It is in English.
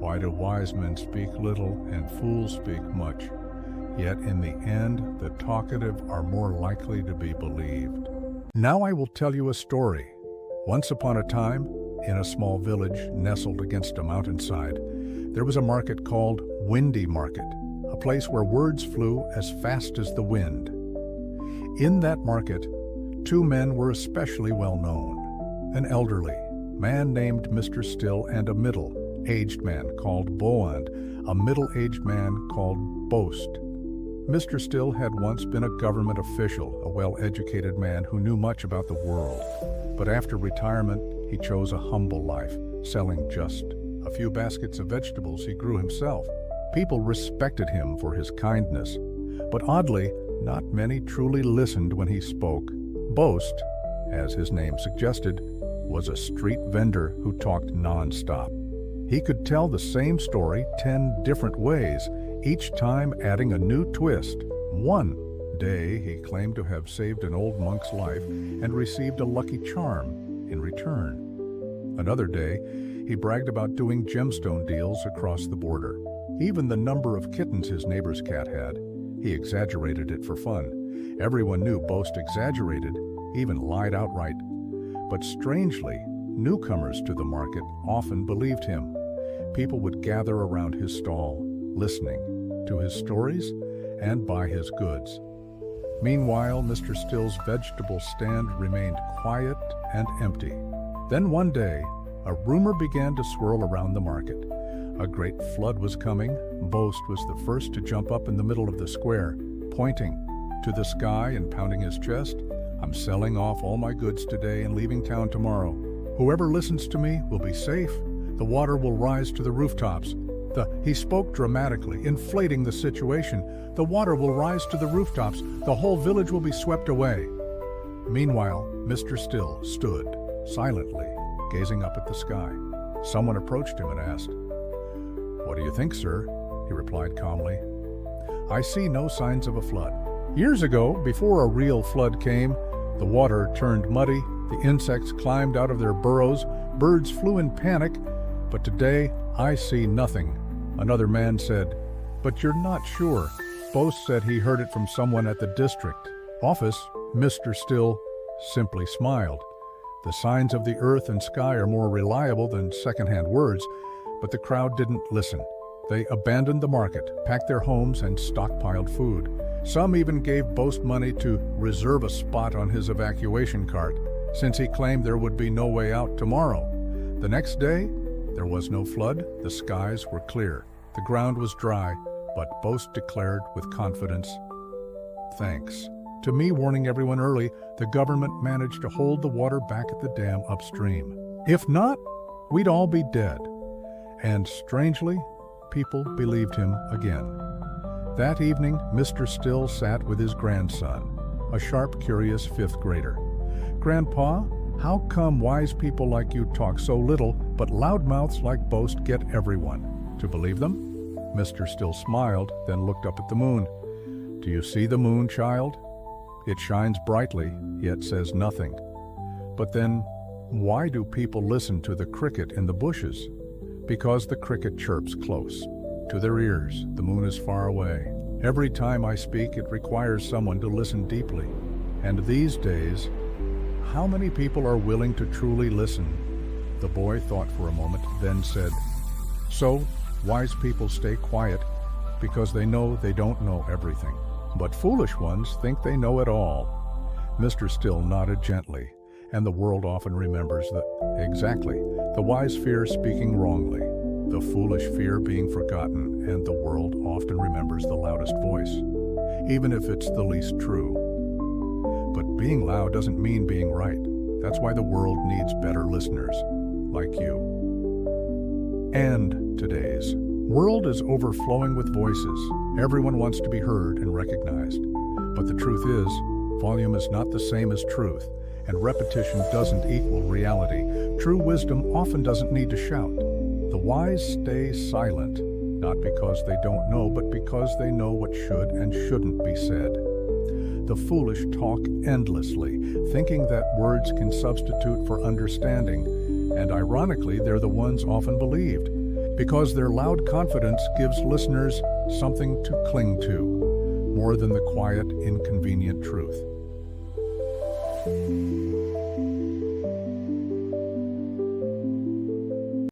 Why do wise men speak little and fools speak much? Yet in the end, the talkative are more likely to be believed. Now I will tell you a story. Once upon a time, in a small village nestled against a mountainside, there was a market called Windy Market, a place where words flew as fast as the wind. In that market, two men were especially well known: an elderly man named Mr. Still and a middle-aged man called Bo and a middle-aged man called Boast. Mr. Still had once been a government official, a well-educated man who knew much about the world. But after retirement, he chose a humble life, selling just a few baskets of vegetables he grew himself. People respected him for his kindness, but oddly, not many truly listened when he spoke. Boast, as his name suggested, was a street vendor who talked non-stop. He could tell the same story 10 different ways, each time adding a new twist. One day, he claimed to have saved an old monk's life and received a lucky charm in return. Another day, he bragged about doing gemstone deals across the border. Even the number of kittens his neighbor's cat had, he exaggerated it for fun. Everyone knew Boast exaggerated, even lied outright. But strangely, newcomers to the market often believed him. People would gather around his stall, listening to his stories and buy his goods. Meanwhile, Mr. Still's vegetable stand remained quiet and empty. Then one day, a rumor began to swirl around the market. A great flood was coming. Boast was the first to jump up in the middle of the square, pointing to the sky and pounding his chest. "I'm selling off all my goods today and leaving town tomorrow. Whoever listens to me will be safe. The water will rise to the rooftops." He spoke dramatically, inflating the situation. "The water will rise to the rooftops. The whole village will be swept away." Meanwhile, Mr. Still stood, silently, gazing up at the sky. Someone approached him and asked, "What do you think, sir?" He replied calmly, "I see no signs of a flood. Years ago, before a real flood came, the water turned muddy, the insects climbed out of their burrows, birds flew in panic, but today I see nothing." Another man said, "But you're not sure." Boast said he heard it from someone at the district office. Mr. Still simply smiled. The signs of the earth and sky are more reliable than secondhand words, but the crowd didn't listen. They abandoned the market, packed their homes, and stockpiled food. Some even gave Boast money to reserve a spot on his evacuation cart, since he claimed there would be no way out tomorrow. The next day, there was no flood, the skies were clear, the ground was dry, but Boast declared with confidence, "Thanks to me warning everyone early, the government managed to hold the water back at the dam upstream. If not, we'd all be dead." And strangely, people believed him again. That evening, Mr. Still sat with his grandson, a sharp, curious fifth grader. "Grandpa, how come wise people like you talk so little, but loudmouths like Boast get everyone to believe them?" Mr. Still smiled, then looked up at the moon. "Do you see the moon, child? It shines brightly, yet says nothing. But then, why do people listen to the cricket in the bushes? Because the cricket chirps close to their ears. The moon is far away. Every time I speak, it requires someone to listen deeply. And these days, how many people are willing to truly listen?" The boy thought for a moment, then said, "So, wise people stay quiet because they know they don't know everything. But foolish ones think they know it all." Mr. Still nodded gently, and the world often remembers that. Exactly. The wise fear speaking wrongly, the foolish fear being forgotten, and the world often remembers the loudest voice, even if it's the least true. But being loud doesn't mean being right. That's why the world needs better listeners, like you. And today's world is overflowing with voices. Everyone wants to be heard and recognized. But the truth is, volume is not the same as truth, and repetition doesn't equal reality. True wisdom often doesn't need to shout. The wise stay silent, not because they don't know, but because they know what should and shouldn't be said. The foolish talk endlessly, thinking that words can substitute for understanding, and ironically, they're the ones often believed, because their loud confidence gives listeners something to cling to, more than the quiet inconvenience